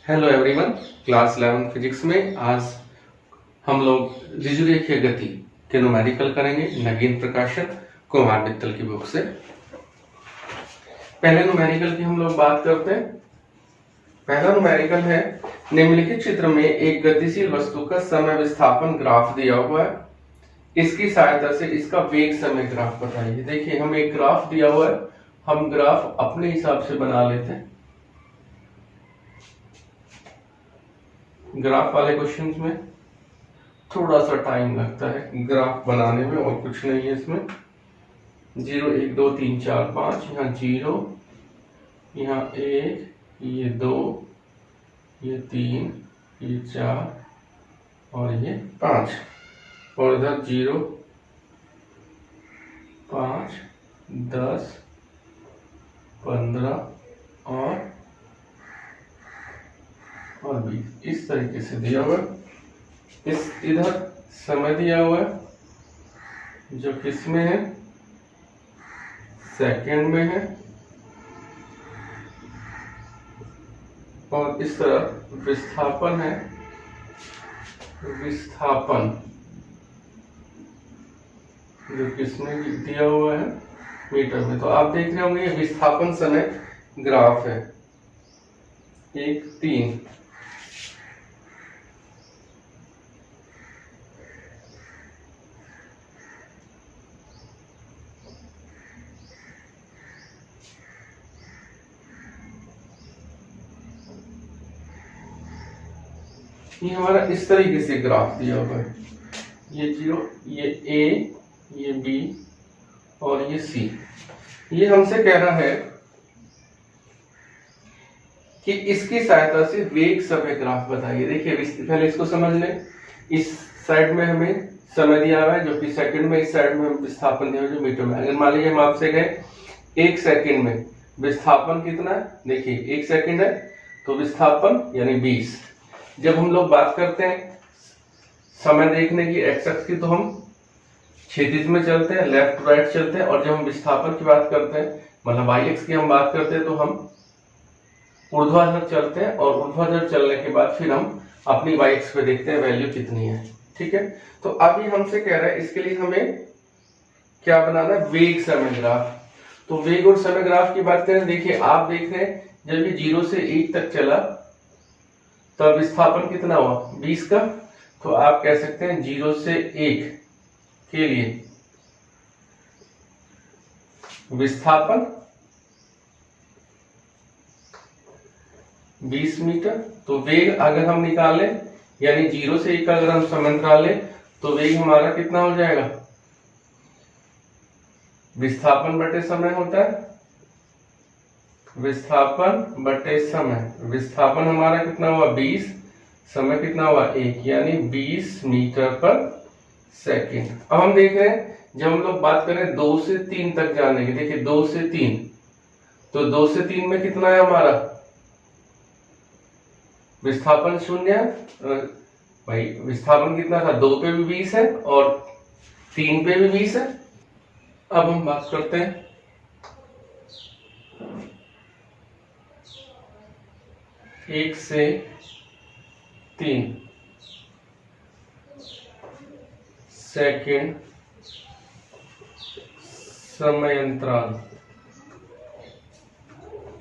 Hello everyone. Class 11 physics में आज हम लोग ऋजुरेखीय गति के न्यूमेरिकल करेंगे नवीन प्रकाशन कुमार मित्तल की बुक से। पहले न्यूमेरिकल की हम लोग बात करते हैं। पहला न्यूमेरिकल है, निम्नलिखित चित्र में एक गतिशील वस्तु का समय विस्थापन ग्राफ दिया हुआ है। इसकी सहायता से इसका वेग समय ग्राफ बताइए। देखिए, हम एक ग्राफ दिया हुआ है, हम ग्राफ अपने हिसाब से बना लेते हैं। ग्राफ वाले क्वेश्चंस में थोड़ा सा टाइम लगता है ग्राफ बनाने में, और कुछ नहीं है इसमें। 0 1 2 3 4 5, यहाँ 0, यहाँ 1, ये 2, ये 3, ये 4 और ये 5, और इधर 0 5 10 15 और 20 इस तरीके से दिया हुआ है। इस इधर समय दिया हुआ है जो किस में है, सेकंड में है, और इस तरह विस्थापन है, विस्थापन जो किसमें दिया हुआ है, मीटर में। तो आप देख रहे होंगे ये विस्थापन समय ग्राफ है 1 3। ये हमारा इस तरीके से ग्राफ दिया हुआ है, ये 0, ये A, ये B और ये C। ये हमसे कह रहा है कि इसकी सहायता से वेग समय ग्राफ बताइए। देखिए, पहले इसको समझ लें। इस साइड में हमें समय दिया हुआ है जो कि सेकंड में, इस साइड में विस्थापन दिया हुआ है जो मीटर में। अगर मान लीजिए हम आपसे गए 1 सेकंड में विस्थापन कितना है, देखिए 1 सेकंड है तो विस्थापन यानी 20। जब हम लोग बात करते हैं समय देखने की एक्स अक्ष की, तो हम क्षैतिज में चलते हैं, लेफ्ट टू राइट चलते हैं, और जब हम विस्थापन की बात करते हैं मतलब वाई एक्स की हम बात करते हैं, तो हम ऊर्ध्वाधर चलते हैं, और ऊर्ध्वाधर चलने के बाद फिर हम अपनी वाई एक्स पे देखते हैं वैल्यू कितनी है। ठीक है, तो अब ये हमसे कह रहा है इसके लिए हमें क्या बनाना है, वेग समय ग्राफ। तो वेग और समय ग्राफ की बात करें, देखिए आप देख रहे हैं जब ये 0 से 1 तक चला तब विस्थापन कितना हुआ 20 का। तो आप कह सकते हैं 0 से 1 के लिए विस्थापन 20 मीटर। तो वेग अगर हम निकालें यानी 0 से 1 का अगर हम समांतराल लें तो वेग हमारा कितना हो जाएगा, विस्थापन बटे समय होता है, विस्थापन बटे समय। विस्थापन हमारा कितना हुआ 20, समय कितना हुआ 1, यानी 20 मीटर पर सेकंड। अब हम देख रहे हैं जब हम लोग बात करें 2 से 3 तक जाने की, देखिए 2 से 3, तो 2 से 3 में कितना है हमारा विस्थापन 0। भाई विस्थापन कितना था, 2 पे भी 20 है और 3 पे भी 20 है। अब हम बात करते हैं 1 से 3 सेकंड समय अंतराल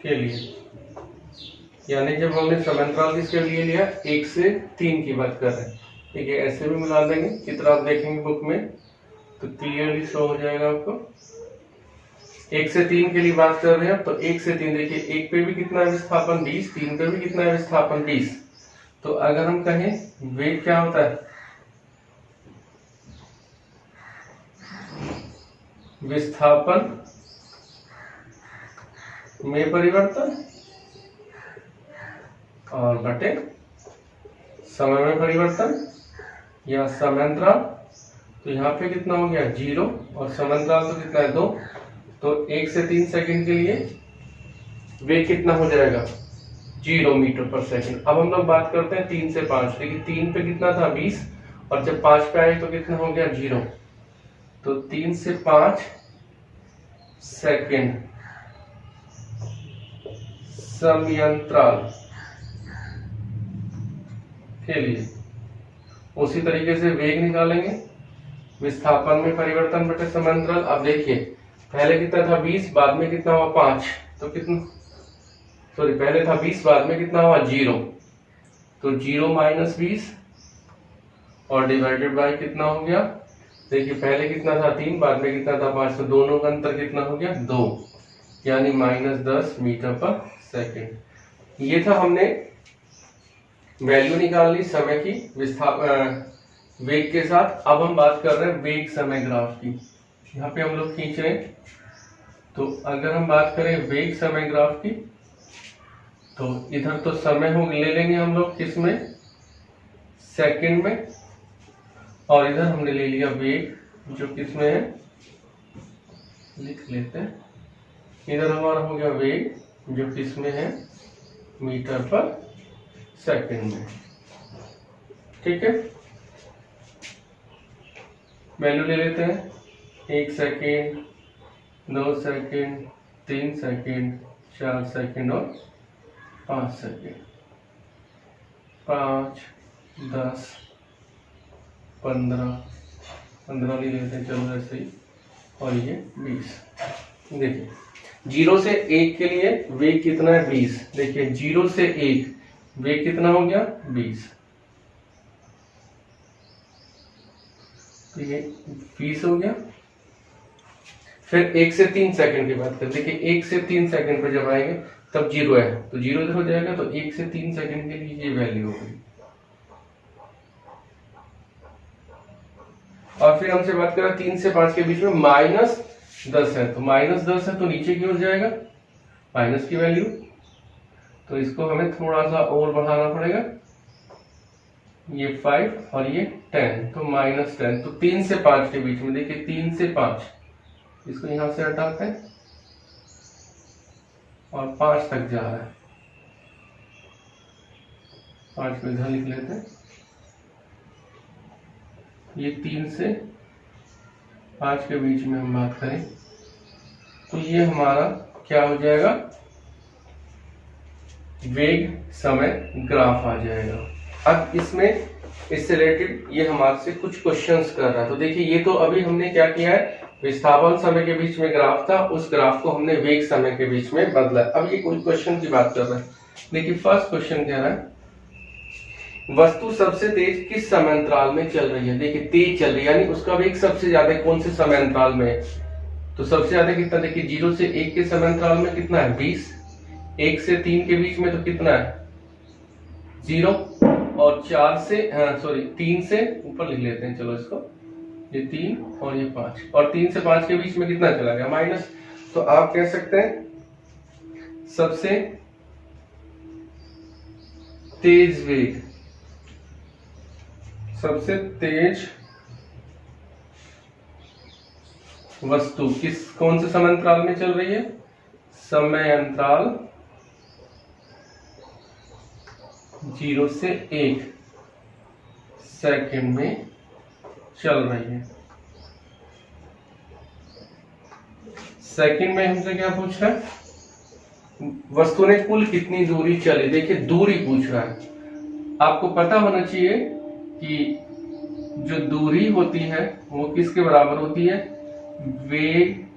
के लिए, यानी जब हमने समय अंतराल किसके लिए लिया 1 से 3 की बात कर रहे हैं। ठीक है, ऐसे भी मिला देंगे, चित्र आप देखेंगे बुक में तो क्लियरली शो हो जाएगा आपको। 1 से 3 के लिए बात कर रहे हैं, तो 1 से 3 देखिए 1 पे भी कितना है विस्थापन 20, 3 पे भी कितना है विस्थापन 20। तो अगर हम कहें वेग क्या होता है, विस्थापन में परिवर्तन और बटे समय में परिवर्तन या समांतराल। तो यहाँ पे कितना हो गया 0 और समांतराल तो कितना है 2। तो 1 से 3 सेकंड के लिए वेग कितना हो जाएगा 0 मीटर पर सेकंड। अब हम लोग बात करते हैं 3 से 5, देखिए 3 पे कितना था 20 और जब 5 पे आए तो कितना हो गया 0। तो 3 से 5 सेकंड समयंतराल के लिए। उसी तरीके से वेग निकालेंगे, विस्थापन में परिवर्तन बटे समय अंतराल। अब देखिए पहले कितना था 20, बाद में कितना हुआ 5, तो कितना, सॉरी पहले था 20, बाद में कितना हुआ 0, तो 0 माइनस 20 और डिवाइडेड बाय कितना हो गया, देखिए पहले कितना था 3, बाद में कितना था 5, तो दोनों का अंतर कितना हो गया 2, यानी -10 मीटर पर सेकेंड। ये था, हमने वैल्यू निकाल ली समय की वेग के साथ। अब हम बात कर रहे हैं वेग समय ग्राफ की। यहाँ पे हम लोग खींच रहे हैं, तो अगर हम बात करें वेग समय ग्राफ की, तो इधर तो समय हो ले लेंगे हम लोग किसमें, सेकंड में, और इधर हमने ले लिया वेग जो किसमें है, लिख लेते हैं, इधर हमारा हो गया वेग जो किसमें है, मीटर पर सेकंड में। ठीक है, वैल्यू ले लेते हैं, 1 सेकेंड, 2 सेकेंड, 3 सेकेंड, 4 सेकेंड और 5 सेकेंड। 5, 10, 15 ले लेते हैं, चलो ऐसे ही, और ये 20। देखिए 0 से 1 के लिए वेग कितना है 20। देखिए 0 से 1 वेग कितना हो गया 20, तो ये 20 हो गया। फिर 1 से 3 सेकंड की बात करें, देखिए 1 से 3 सेकंड पे जब आएंगे तब 0 है, तो 0 इधर हो जाएगा, तो 1 से 3 सेकंड के लिए ये वैल्यू हो गई। और फिर हमसे बात करें 3 से 5 के बीच में -10 है, तो -10 है तो नीचे की ओर जाएगा माइनस की वैल्यू, तो इसको हमें थोड़ा सा और बढ़ाना पड़ेगा, ये 5 और ये 10, तो -10। तो 3 से 5 के बीच में, देखिए 3 से 5, इसको यहां से हटाते हैं और 5 तक जा रहा है, 5 को इधर लिख लेते हैं। ये 3 से 5 के बीच में हम बात करें तो ये हमारा क्या हो जाएगा, वेग समय ग्राफ आ जाएगा। अब इसमें इससे रिलेटेड ये हमारे से कुछ क्वेश्चंस कर रहा है, तो देखिए ये तो अभी हमने क्या किया है, विस्थापन समय के बीच में ग्राफ था, उस ग्राफ को हमने वेग समय के बीच में बदला। अब ये कुछ क्वेश्चन की बात कर रहा है। देखिए फर्स्ट क्वेश्चन कह रहा है वस्तु सबसे तेज किस समय अंतराल में चल रही है। देखिए तेज चल रही है, यानी उसका वेग सबसे ज्यादा कौन से समय अंतराल में है, तो सबसे ज्यादा कितना, देखिए 0 से 1 के समय अंतराल में कितना है 20, 1 से 3 के बीच में तो कितना है 0, और 4 से 3 से ऊपर लिख लेते हैं, चलो इसको, ये 3 और ये 5, और 3 से 5 के बीच में कितना चला गया माइनस। तो आप कह सकते हैं सबसे तेज वेग, सबसे तेज वस्तु कौन से समय अंतराल में चल रही है, समय अंतराल 0 से 1 सेकंड में चल रही है। सेकंड में हमसे क्या पूछ रहा है, वस्तु ने कुल कितनी दूरी चली, देखिए दूरी पूछ रहा है। आपको पता होना चाहिए कि जो दूरी होती है वो किसके बराबर होती है, वेग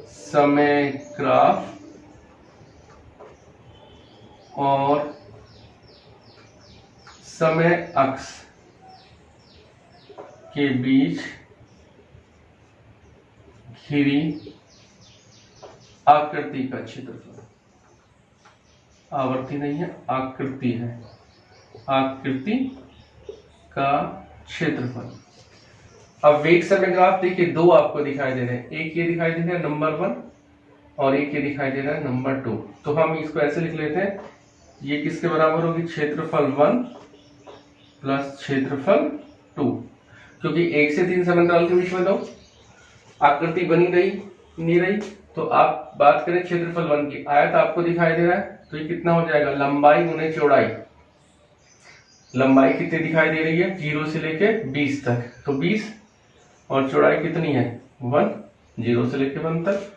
समय ग्राफ और समय अक्ष के बीच घिरी आकृति का क्षेत्रफल। आवर्ती नहीं है, आकृति है, आकृति का क्षेत्रफल। अब वेग समय ग्राफ देखिए दो आपको दिखाई दे रहे हैं, एक ये दिखाई दे रहा है नंबर 1 और एक ये दिखाई दे रहा है नंबर 2। तो हम इसको ऐसे लिख लेते हैं, ये किसके बराबर होगी, क्षेत्रफल 1 प्लस क्षेत्रफल 2, क्योंकि 1 से 3 समय अंतराल के बीच में दो आकृति बनी रही नहीं रही। तो आप बात करें क्षेत्रफल 1 की, आयत आपको दिखाई दे रहा है, तो ये कितना हो जाएगा, लंबाई गुने चौड़ाई। लंबाई कितनी दिखाई दे रही है 0 से लेके 20 तक, तो 20, और चौड़ाई कितनी है 1, 0 से लेके 1 तक।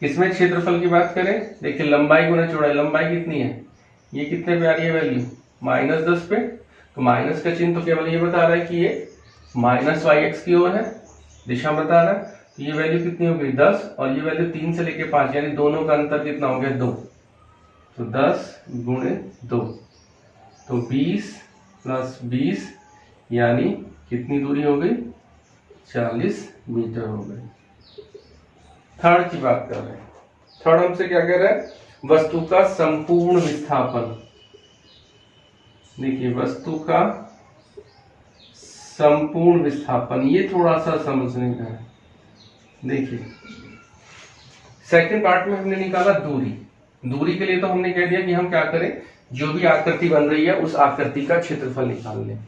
इसमें क्षेत्रफल की बात करें, देखिए लंबाई गुना चौड़ाई, लंबाई कितनी है, ये कितने पे आ रही है वैल्यू -10 पे, तो माइनस का चिन्ह तो केवल ये बता रहा है कि ये -yx की ओर है, दिशा बता रहा है। तो ये वैल्यू कितनी हो गई 10, और ये वैल्यू 3 से लेके 5, यानी दोनों का अंतर कितना हो गया 2। तो 10 गुणे 2, तो 20 प्लस 20 यानी कितनी दूरी हो गई 40 मीटर हो गई। थर्ड की बात कर रहे हैं। थर्ड हमसे क्या कह रहा है, वस्तु का संपूर्ण विस्थापन। देखिए वस्तु का संपूर्ण विस्थापन, ये थोड़ा सा समझने का है। देखिए सेकंड पार्ट में हमने निकाला दूरी। दूरी के लिए तो हमने कह दिया कि हम क्या करें, जो भी आकृति बन रही है उस आकृति का क्षेत्रफल निकाल लें।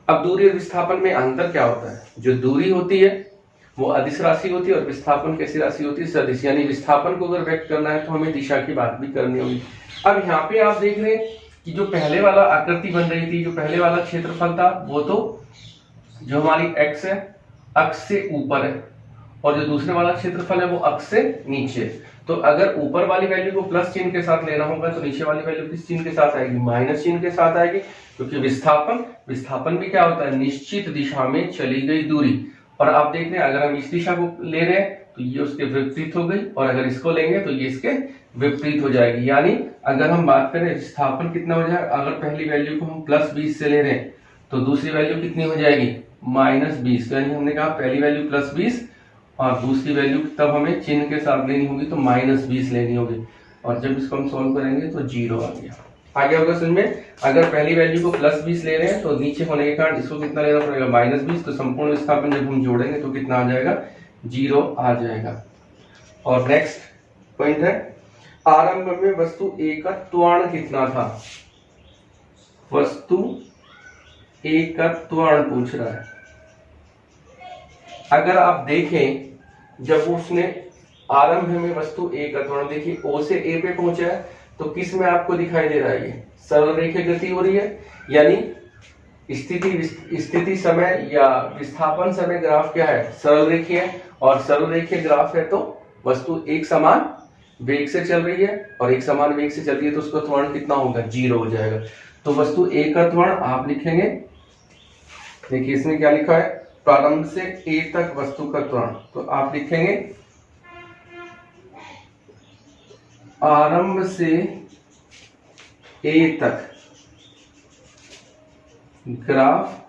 अब दूरी और विस्थापन में अंतर क्या होता है, जो दूरी होती है वो अदिश राशि होती है और विस्थापन कैसी राशि होती है, सदिश। यानी विस्थापन को अगर व्यक्त करना है तो हमें दिशा की बात भी करनी होगी। अब यहाँ पे आप देख रहे हैं कि जो पहले वाला आकृति बन रही थी, जो पहले वाला क्षेत्रफल था, वो तो जो हमारी एक्स है अक्ष से ऊपर है, और जो दूसरे वाला क्षेत्रफल है वो अक्ष से नीचे। तो अगर ऊपर वाली वैल्यू को प्लस चिन्ह के साथ लेना होगा तो नीचे वाली वैल्यू किस चिन्ह के साथ आएगी, माइनस चिन्ह के साथ आएगी। क्योंकि विस्थापन भी क्या होता है, निश्चित दिशा में चली गई दूरी। और आप देख रहे हैं अगर हम इस दिशा को ले रहे हैं तो ये उसके विपरीत हो गई, और अगर इसको लेंगे तो ये इसके विपरीत हो जाएगी। यानी अगर हम बात करें विस्थापन कितना हो जाएगा, अगर पहली वैल्यू को हम +20 से ले रहे हैं तो दूसरी वैल्यू कितनी हो जाएगी -20। यानी हमने कहा पहली वैल्यू +20 और दूसरी वैल्यू तब हमें चिन्ह के साथ लेनी होगी तो -20 लेनी होगी। और जब इसको हम सॉल्व करेंगे तो 0 आ गया। आगे होगा समझ में, अगर पहली वैल्यू को +20 ले रहे हैं तो नीचे होने के कारण इसको कितना लेना पड़ेगा -20। तो संपूर्ण विस्थापन जब हम जोड़ेंगे तो कितना आ जाएगा 0 आ जाएगा। और नेक्स्ट पॉइंट है, आरंभ में वस्तु ए का त्वरण कितना था। वस्तु ए का त्वरण पूछ रहा है। अगर आप देखें जब उसने आरंभ में वस्तु ए का त्वरण, देखिए ओ से ए पे पहुंचा है तो किस में आपको दिखाई दे रहा है, ये सरल रेखा गति हो रही है। यानी स्थिति समय या विस्थापन समय ग्राफ क्या है, सरल रेखीय है। और सरल रेखीय ग्राफ है तो वस्तु एक समान वेग से चल रही है, और एक समान वेग से चल रही है तो उसका त्वरण कितना होगा 0 हो जाएगा। तो वस्तु ए का त्वरण आप लिखेंगे, देखिए इसमें क्या लिखा है, प्रारंभ से ए तक वस्तु का त्वरण। तो आप लिखेंगे आरंभ से ए तक ग्राफ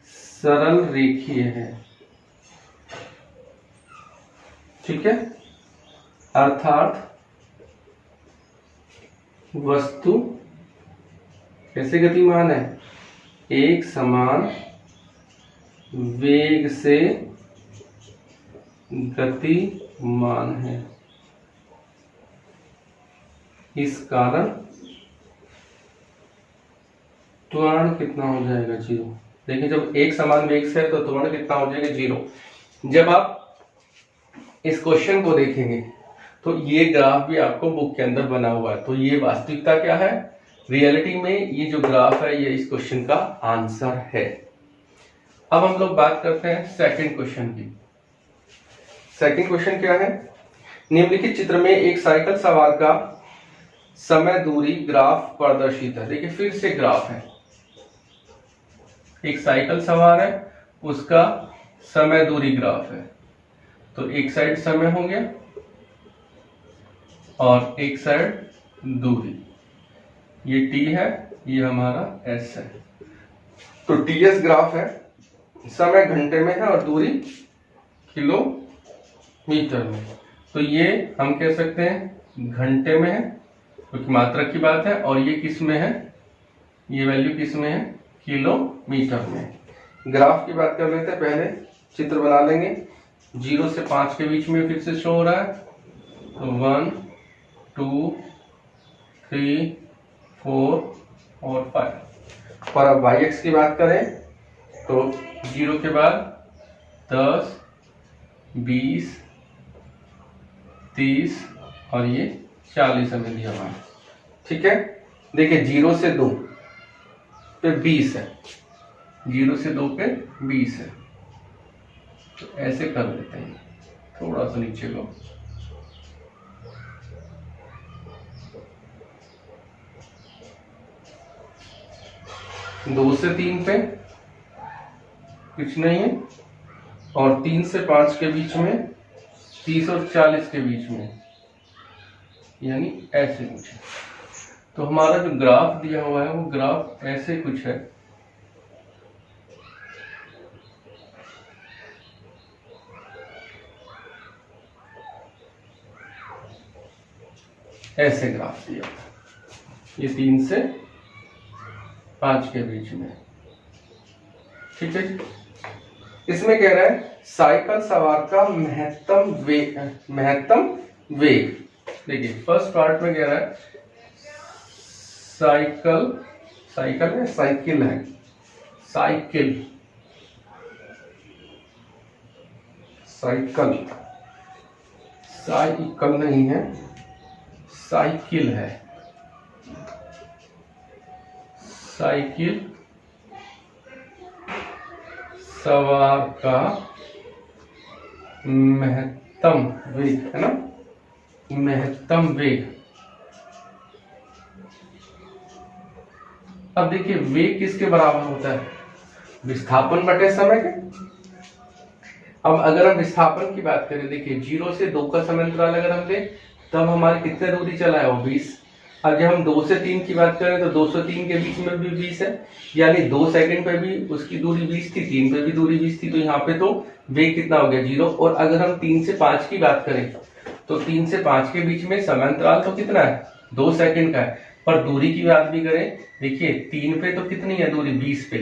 सरल रेखीय है, ठीक है। अर्थात वस्तु कैसे गतिमान है, एक समान वेग से गतिमान है। इस कारण त्वरण कितना हो जाएगा 0। देखिए जब एक समान वेग से है तो त्वरण कितना हो जाएगा 0। जब आप इस क्वेश्चन को देखेंगे तो ये ग्राफ भी आपको बुक के अंदर बना हुआ है। तो ये वास्तविकता क्या है, रियलिटी में ये जो ग्राफ है ये इस क्वेश्चन का आंसर है। अब हम लोग बात करते हैं सेकंड क्वेश्चन की। सेकंड क्वेश्चन क्या है, निम्नलिखित चित्र में एक साइकिल सवार का समय दूरी ग्राफ प्रदर्शित है। देखिए फिर से ग्राफ है, एक साइकिल सवार है उसका समय दूरी ग्राफ है। तो एक साइड समय हो गया और एक साइड दूरी, ये t है, ये हमारा s है। तो ts ग्राफ है, समय घंटे में है और दूरी किलोमीटर में। तो ये हम कह सकते हैं घंटे में है क्योंकि मात्रक की बात है, और ये किस में है, ये वैल्यू किस में है, किलोमीटर में। ग्राफ की बात कर लेते हैं, पहले चित्र बना लेंगे। 0 से 5 के बीच में फिर से शो हो रहा है, तो 1 2 3 4 और 5। और अब y x की बात करें तो 0 के बाद 10 20 30 और ये 40 हमें दिया हुआ है, ठीक है। देखिए 0 से 2 पे 20 है, 0 से 2 पे 20 है। तो ऐसे कर लेते हैं, थोड़ा सा नीचे को, 2 से 3 पे कुछ नहीं है, और 3 से 5 के बीच में 30 और 40 के बीच में, यानी ऐसे कुछ है। तो हमारा जो ग्राफ दिया हुआ है वो ग्राफ ऐसे कुछ है। ऐसे ग्राफ दिया, ये 3 से 5 के बीच में, ठीक है जी। इसमें कह रहा है साइकिल सवार का महत्तम वेग। देखिए फर्स्ट पार्ट में कह रहा है साइकिल है, साइकिल नहीं है, साइकिल है। साइकिल सवार का महत्तम वेग, है ना, महत्तम वेग। अब देखिए वेग किसके बराबर होता है? विस्थापन बटे समय के। अब अगर हम विस्थापन की बात करें, देखिए 0 से 2 का समय अंतराल अगर हम लें तब हमारे कितने दूरी चला है वो 20। अब जब हम 2 से 3 की बात करें तो 2 से 3 के बीच में भी 20 है, यानी 2 सेकंड पे भी उसकी दूरी 20 थी, 3 पे भी दूरी 20 थी, तो यहाँ पे तो वेग कितना हो गया 0। और अगर हम 3 से 5 की बात करें तो 3 से 5 के बीच में समय अंतराल तो कितना है 2 सेकंड का है, पर दूरी की बात भी करें, देखिए 3 पे तो कितनी है दूरी 20 पे,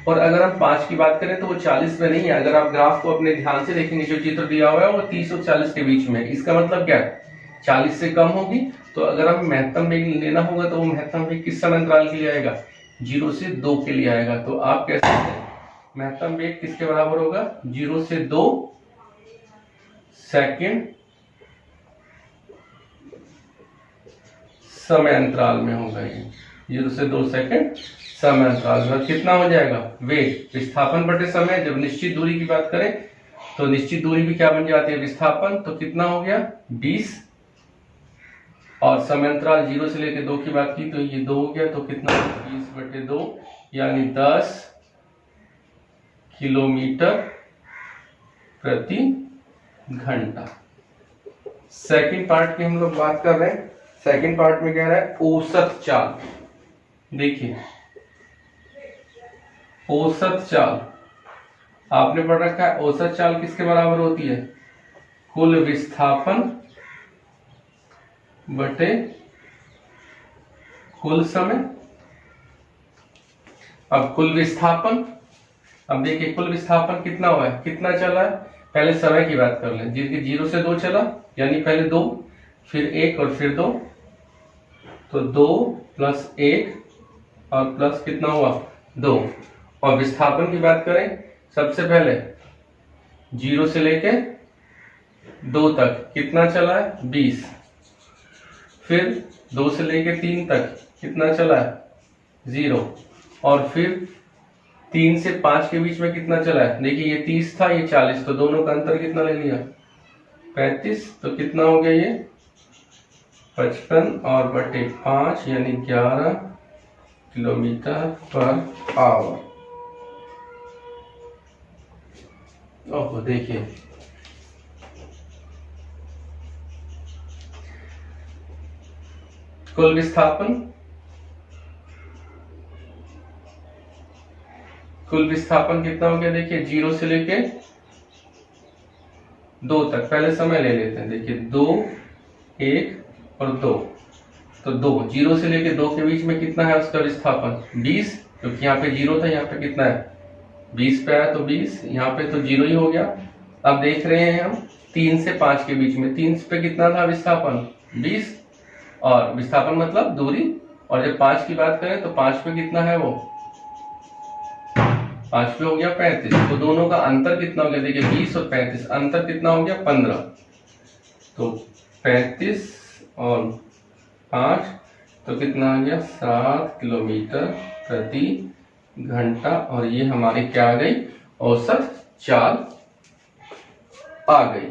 और अगर हम 5 की बात करें तो वो 40 पे नहीं है। अगर आप ग्राफ को अपने ध्यान से देखेंगे जो चित्र दिया हुआ है वो 30 और 40 के बीच में, इसका मतलब क्या है 40 से कम होगी। तो अगर हमें महत्तम वेग लेना होगा तो वो महत्तम वेग किस समय अंतराल के लिए आएगा? 0 से 2 के लिए आएगा। तो आप कह सकते हैं महत्तम वेग किसके बराबर होगा? 0 से 2 सेकंड समय अंतराल में होगा ये, 0 से 2 सेकंड समय अंतराल में। कितना हो जाएगा वेग? विस्थापन बटे समय। जब निश्चित दूरी की बात करें तो निश्चित दूरी भी क्या बन जाती है विस्थापन, तो कितना हो गया 20, और समय अंतराल 0 से लेकर 2 की बात की तो ये 2 हो गया, तो कितना 20 बटे 2 यानी 10 किलोमीटर प्रति घंटा। सेकंड पार्ट की हम लोग बात कर रहे हैं। सेकंड पार्ट में कह रहा है औसत चाल। देखिए औसत चाल आपने पढ़ रखा है, औसत चाल किसके बराबर होती है? कुल विस्थापन बटे कुल समय। अब कुल विस्थापन, अब देखिए कुल विस्थापन कितना हुआ है, कितना चला है? पहले समय की बात कर लें, जिनके 0 से 2 चला, यानी पहले 2 फिर 1 और फिर 2, तो 2 प्लस 1 और प्लस कितना हुआ 2। और विस्थापन की बात करें, सबसे पहले 0 से लेके 2 तक कितना चला है 20, फिर 2 से लेके 3 तक कितना चला है 0, और फिर 3 से 5 के बीच में कितना चला है? देखिए ये 30 था, ये 40, तो दोनों का अंतर कितना ले लिया 35, तो कितना हो गया ये 55 और बटे 5 यानी 11 किलोमीटर पर आवर। ओह देखिए कुल विस्थापन, कुल विस्थापन कितना हो गया? देखिए 0 से लेके 2 तक, पहले समय ले लेते हैं। देखिए 2 1 और 2, तो 2 0 से लेके 2 के बीच में कितना है उसका विस्थापन 20, क्योंकि यहाँ पे 0 था, यहाँ पे कितना है 20 पे आया, तो 20, यहाँ पे तो 0 ही हो गया। अब देख रहे हैं हम 3 से 5 के बीच में, 3 पे कितना था विस्थापन 20, और विस्थापन मतलब दूरी, और जब 5 की बात करें तो 5 पे कितना है वो 5 पे हो गया 35, तो दोनों का अंतर कितना हो गया? देखिए 20 और 35, अंतर कितना हो गया 15, तो 35 और 5 तो कितना आ गया 7 किलोमीटर प्रति घंटा। और ये हमारी क्या आ गई औसत चाल आ गई।